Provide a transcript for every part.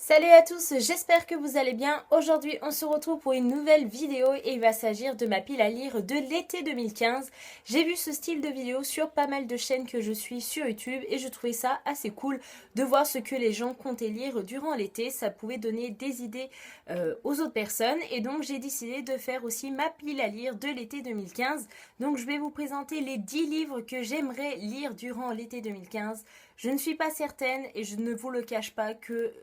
Salut à tous, j'espère que vous allez bien. Aujourd'hui, on se retrouve pour une nouvelle vidéo et il va s'agir de ma pile à lire de l'été 2015. J'ai vu ce style de vidéo sur pas mal de chaînes que je suis sur YouTube et je trouvais ça assez cool de voir ce que les gens comptaient lire durant l'été. Ça pouvait donner des idées aux autres personnes et donc j'ai décidé de faire aussi ma pile à lire de l'été 2015. Donc je vais vous présenter les 10 livres que j'aimerais lire durant l'été 2015. Je ne suis pas certaine et je ne vous le cache pas que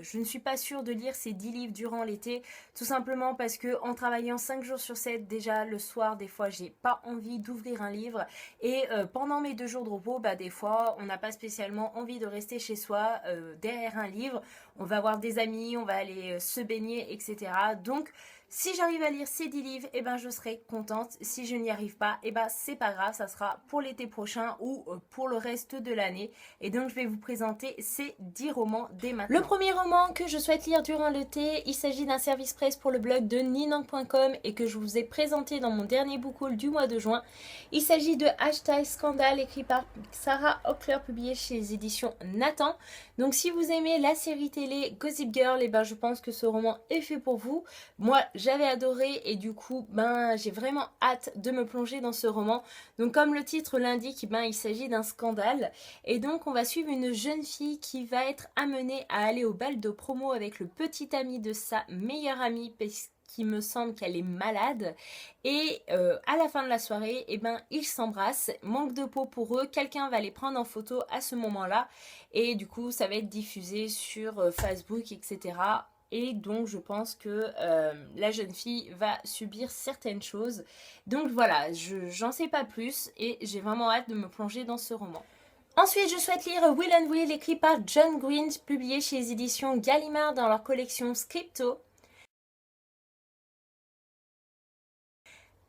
je ne suis pas sûre de lire ces 10 livres durant l'été, tout simplement parce que en travaillant 5 jours sur 7, déjà le soir, des fois j'ai pas envie d'ouvrir un livre et pendant mes 2 jours de repos, des fois on n'a pas spécialement envie de rester chez soi derrière un livre, on va voir des amis, on va aller se baigner, etc. Donc si j'arrive à lire ces 10 livres, je serai contente. Si je n'y arrive pas, c'est pas grave, ça sera pour l'été prochain ou pour le reste de l'année. Et donc je vais vous présenter ces 10 romans dès maintenant. Le premier roman que je souhaite lire durant l'été, il s'agit d'un service presse pour le blog de ninang.com et que je vous ai présenté dans mon dernier book haul du mois de juin. Il s'agit de Hashtag Scandale, écrit par Sarah Hockler, publié chez les éditions Nathan. Donc si vous aimez la série télé Gossip Girl, je pense que ce roman est fait pour vous. Moi, j'avais adoré et du coup, j'ai vraiment hâte de me plonger dans ce roman. Donc comme le titre l'indique, il s'agit d'un scandale. Et donc on va suivre une jeune fille qui va être amenée à aller au bal de promo avec le petit ami de sa meilleure amie, parce qu'il me semble qu'elle est malade. Et à la fin de la soirée, ils s'embrassent. Manque de peau pour eux, quelqu'un va les prendre en photo à ce moment-là. Et du coup, ça va être diffusé sur Facebook, etc. Et donc je pense que la jeune fille va subir certaines choses. Donc voilà, j'en sais pas plus et j'ai vraiment hâte de me plonger dans ce roman. Ensuite, je souhaite lire Will and Will, écrit par John Green, publié chez les éditions Gallimard dans leur collection Scripto.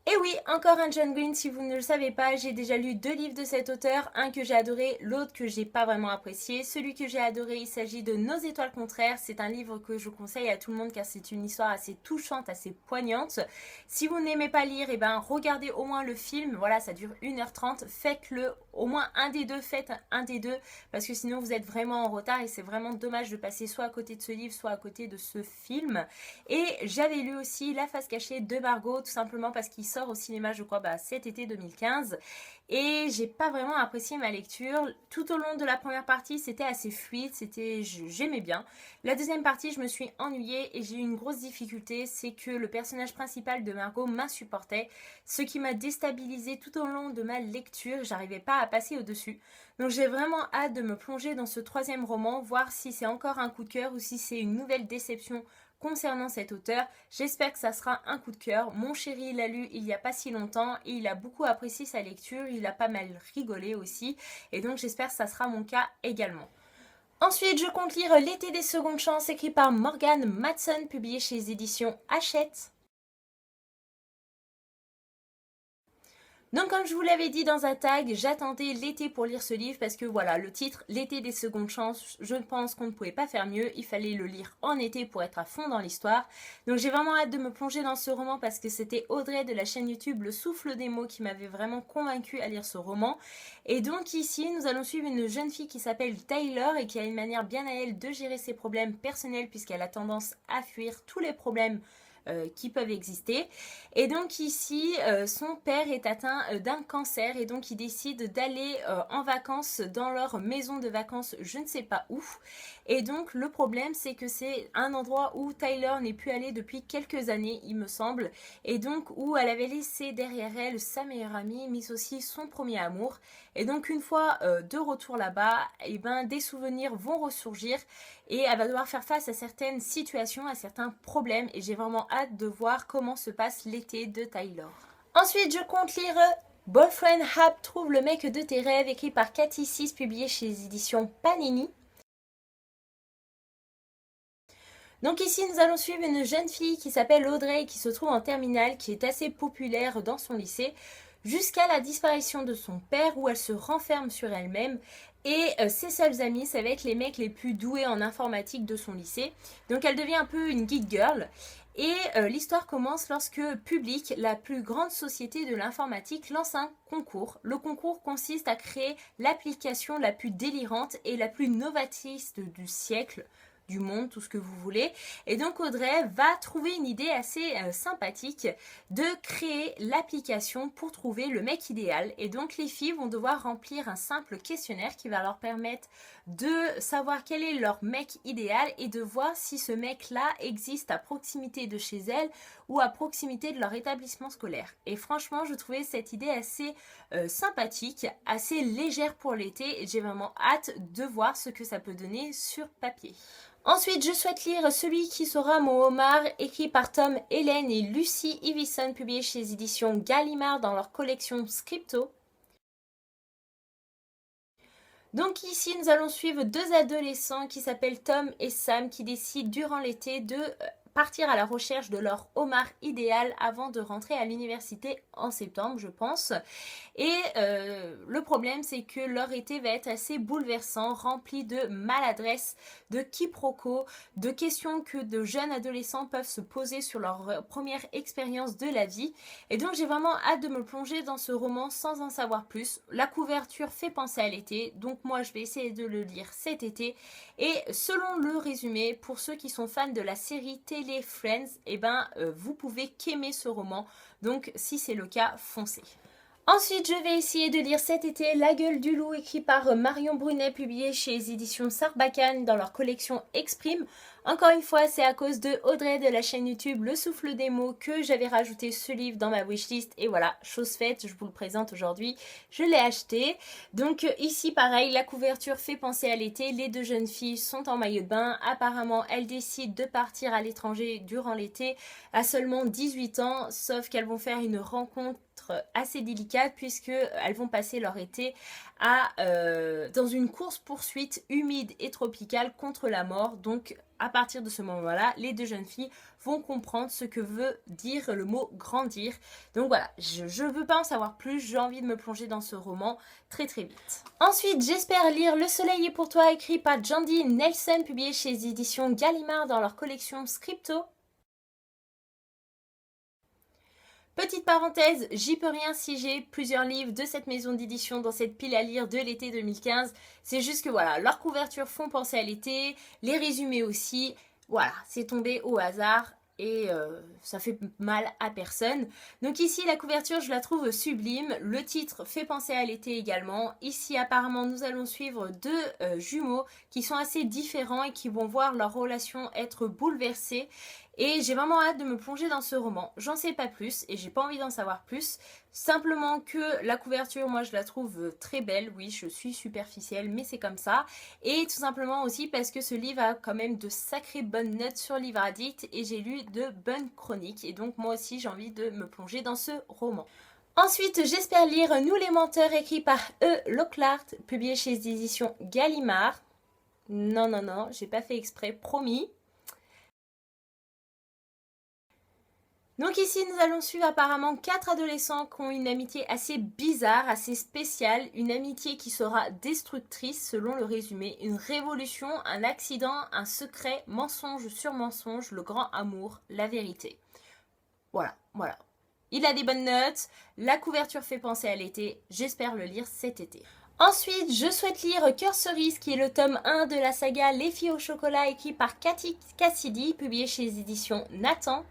Et oui, encore un John Green, si vous ne le savez pas, j'ai déjà lu 2 livres de cet auteur, un que j'ai adoré, l'autre que j'ai pas vraiment apprécié. Celui que j'ai adoré, il s'agit de Nos étoiles contraires, c'est un livre que je conseille à tout le monde car c'est une histoire assez touchante, assez poignante. Si vous n'aimez pas lire, regardez au moins le film, voilà, ça dure 1h30, faites-le, au moins un des deux, faites un des deux, parce que sinon vous êtes vraiment en retard et c'est vraiment dommage de passer soit à côté de ce livre, soit à côté de ce film. Et j'avais lu aussi La face cachée de Margot, tout simplement parce qu'il sort au cinéma, je crois, cet été 2015. Et j'ai pas vraiment apprécié ma lecture. Tout au long de la première partie, c'était assez fluide, j'aimais bien. La deuxième partie, je me suis ennuyée et j'ai eu une grosse difficulté, c'est que le personnage principal de Margot m'insupportait, ce qui m'a déstabilisée tout au long de ma lecture. J'arrivais pas à passer au-dessus. Donc j'ai vraiment hâte de me plonger dans ce 3e roman, voir si c'est encore un coup de cœur ou si c'est une nouvelle déception concernant cet auteur. J'espère que ça sera un coup de cœur. Mon chéri l'a lu il n'y a pas si longtemps et il a beaucoup apprécié sa lecture, il a pas mal rigolé aussi et donc j'espère que ça sera mon cas également. Ensuite, je compte lire L'été des secondes chances, écrit par Morgan Matson, publié chez les éditions Hachette. Donc comme je vous l'avais dit dans un tag, j'attendais l'été pour lire ce livre parce que voilà, le titre, L'été des secondes chances, je pense qu'on ne pouvait pas faire mieux, il fallait le lire en été pour être à fond dans l'histoire. Donc j'ai vraiment hâte de me plonger dans ce roman parce que c'était Audrey de la chaîne YouTube Le Souffle des mots qui m'avait vraiment convaincue à lire ce roman. Et donc ici, nous allons suivre une jeune fille qui s'appelle Taylor et qui a une manière bien à elle de gérer ses problèmes personnels puisqu'elle a tendance à fuir tous les problèmes qui peuvent exister. Et donc ici, son père est atteint d'un cancer et donc il décide d'aller en vacances dans leur maison de vacances, je ne sais pas où. Et donc le problème, c'est que c'est un endroit où Tyler n'est plus allé depuis quelques années, il me semble, et donc où elle avait laissé derrière elle sa meilleure amie, mais aussi son premier amour. Et donc une fois de retour là-bas, des souvenirs vont ressurgir et elle va devoir faire face à certaines situations, à certains problèmes et j'ai vraiment hâte de voir comment se passe l'été de Tyler. Ensuite, je compte lire Boyfriend Hap trouve le mec de tes rêves, écrit par Cathy 6, publié chez les éditions Panini. Donc ici, nous allons suivre une jeune fille qui s'appelle Audrey, qui se trouve en terminale, qui est assez populaire dans son lycée, jusqu'à la disparition de son père où elle se renferme sur elle-même. Et ses seuls amis, ça va être les mecs les plus doués en informatique de son lycée. Donc elle devient un peu une geek girl. Et l'histoire commence lorsque Public, la plus grande société de l'informatique, lance un concours. Le concours consiste à créer l'application la plus délirante et la plus novatrice du siècle. du monde, tout ce que vous voulez. Et donc Audrey va trouver une idée assez sympathique de créer l'application pour trouver le mec idéal. Et donc les filles vont devoir remplir un simple questionnaire qui va leur permettre de savoir quel est leur mec idéal et de voir si ce mec-là existe à proximité de chez elles ou à proximité de leur établissement scolaire. Et franchement, je trouvais cette idée assez sympathique, assez légère pour l'été et j'ai vraiment hâte de voir ce que ça peut donner sur papier. Ensuite, je souhaite lire Celui qui sera mon homard, écrit par Tom, Hélène et Lucie Ivison, publié chez les éditions Gallimard dans leur collection Scripto. Donc ici, nous allons suivre deux adolescents qui s'appellent Tom et Sam qui décident durant l'été de partir à la recherche de leur homard idéal avant de rentrer à l'université en septembre, je pense. Et le problème, c'est que leur été va être assez bouleversant, rempli de maladresse, de quiproquos, de questions que de jeunes adolescents peuvent se poser sur leur première expérience de la vie. Et donc, j'ai vraiment hâte de me plonger dans ce roman sans en savoir plus. La couverture fait penser à l'été, donc moi, je vais essayer de le lire cet été. Et selon le résumé, pour ceux qui sont fans de la série télé Friends, vous pouvez qu'aimer ce roman. Donc, si c'est le cas, foncez. Ensuite, je vais essayer de lire cet été La gueule du loup, écrit par Marion Brunet, publié chez les éditions Sarbacane dans leur collection Exprime. Encore une fois, c'est à cause de Audrey de la chaîne YouTube Le Souffle des mots que j'avais rajouté ce livre dans ma wishlist. Et voilà, chose faite, je vous le présente aujourd'hui. Je l'ai acheté. Donc ici, pareil, la couverture fait penser à l'été. Les deux jeunes filles sont en maillot de bain. Apparemment, elles décident de partir à l'étranger durant l'été à seulement 18 ans. Sauf qu'elles vont faire une rencontre assez délicate puisqu'elles vont passer leur été dans une course-poursuite humide et tropicale contre la mort. Donc à partir de ce moment-là, les deux jeunes filles vont comprendre ce que veut dire le mot grandir. Donc voilà, je ne veux pas en savoir plus, j'ai envie de me plonger dans ce roman très très vite. Ensuite, j'espère lire Le soleil est pour toi, écrit par Jandy Nelson, publié chez les éditions Gallimard dans leur collection Scripto. Petite parenthèse, j'y peux rien si j'ai plusieurs livres de cette maison d'édition dans cette pile à lire de l'été 2015. C'est juste que voilà, leurs couvertures font penser à l'été, les résumés aussi. Voilà, c'est tombé au hasard et ça fait mal à personne. Donc ici, la couverture, je la trouve sublime. Le titre fait penser à l'été également. Ici, apparemment, nous allons suivre deux jumeaux qui sont assez différents et qui vont voir leur relation être bouleversée. Et j'ai vraiment hâte de me plonger dans ce roman. J'en sais pas plus et j'ai pas envie d'en savoir plus. Simplement que la couverture, moi je la trouve très belle. Oui, je suis superficielle, mais c'est comme ça. Et tout simplement aussi parce que ce livre a quand même de sacrées bonnes notes sur Livre Addict et j'ai lu de bonnes chroniques. Et donc moi aussi j'ai envie de me plonger dans ce roman. Ensuite, j'espère lire Nous les menteurs, écrit par E. Lockhart, publié chez les éditions Gallimard. Non, j'ai pas fait exprès, promis. Donc ici, nous allons suivre apparemment 4 adolescents qui ont une amitié assez bizarre, assez spéciale, une amitié qui sera destructrice selon le résumé, une révolution, un accident, un secret, mensonge sur mensonge, le grand amour, la vérité. Voilà. Il a des bonnes notes, la couverture fait penser à l'été, j'espère le lire cet été. Ensuite, je souhaite lire Cœur cerise, qui est le tome 1 de la saga Les filles au chocolat, écrit par Cathy Cassidy, publié chez les éditions Nathan.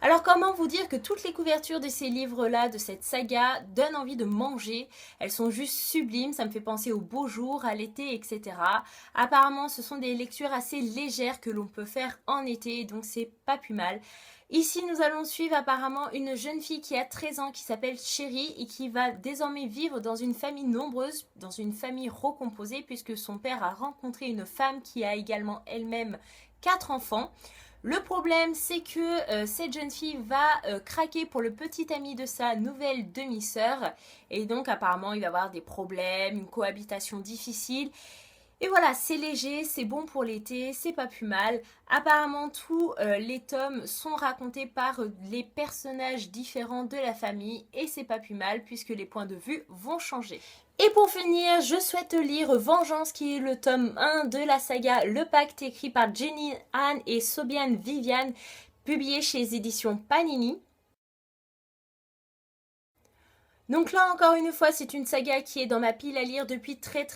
Alors comment vous dire que toutes les couvertures de ces livres-là, de cette saga, donnent envie de manger. Elles sont juste sublimes, ça me fait penser aux beaux jours, à l'été, etc. Apparemment, ce sont des lectures assez légères que l'on peut faire en été, donc c'est pas plus mal. Ici, nous allons suivre apparemment une jeune fille qui a 13 ans, qui s'appelle Chérie et qui va désormais vivre dans une famille nombreuse, dans une famille recomposée, puisque son père a rencontré une femme qui a également elle-même 4 enfants. Le problème, c'est que cette jeune fille va craquer pour le petit ami de sa nouvelle demi-sœur. Et donc, apparemment, il va y avoir des problèmes, une cohabitation difficile. Et voilà, c'est léger, c'est bon pour l'été, c'est pas plus mal. Apparemment, tous les tomes sont racontés par les personnages différents de la famille. Et c'est pas plus mal puisque les points de vue vont changer. Et pour finir, je souhaite lire Vengeance, qui est le tome 1 de la saga Le Pacte, écrit par Jenny Han et Sobiane Viviane, publié chez les éditions Panini. Donc là encore une fois c'est une saga qui est dans ma pile à lire depuis très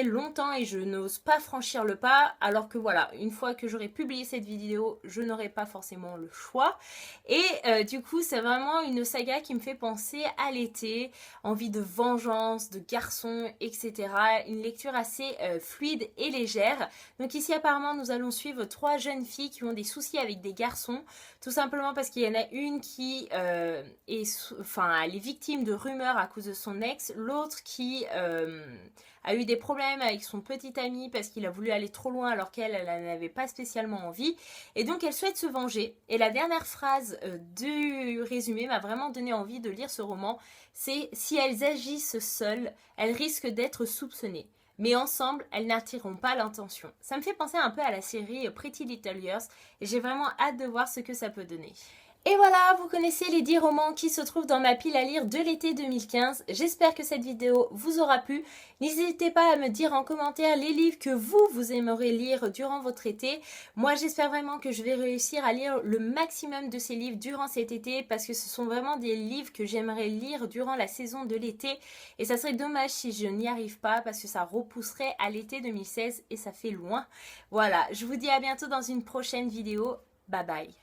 longtemps et je n'ose pas franchir le pas, alors que voilà, une fois que j'aurai publié cette vidéo je n'aurai pas forcément le choix. Et du coup c'est vraiment une saga qui me fait penser à l'été, envie de vengeance, de garçons, etc. Une lecture assez fluide et légère. Donc ici apparemment nous allons suivre 3 jeunes filles qui ont des soucis avec des garçons, tout simplement parce qu'il y en a une qui elle est victime de rumeurs à cause de son ex, l'autre qui a eu des problèmes avec son petit ami parce qu'il a voulu aller trop loin alors qu'elle elle n'avait pas spécialement envie, et donc elle souhaite se venger. Et la dernière phrase du résumé m'a vraiment donné envie de lire ce roman, c'est: si elles agissent seules, elles risquent d'être soupçonnées. Mais ensemble, elles n'attireront pas l'attention. Ça me fait penser un peu à la série Pretty Little Liars et j'ai vraiment hâte de voir ce que ça peut donner. Et voilà, vous connaissez les 10 romans qui se trouvent dans ma pile à lire de l'été 2015. J'espère que cette vidéo vous aura plu. N'hésitez pas à me dire en commentaire les livres que vous aimeriez lire durant votre été. Moi, j'espère vraiment que je vais réussir à lire le maximum de ces livres durant cet été parce que ce sont vraiment des livres que j'aimerais lire durant la saison de l'été. Et ça serait dommage si je n'y arrive pas parce que ça repousserait à l'été 2016 et ça fait loin. Voilà, je vous dis à bientôt dans une prochaine vidéo. Bye bye.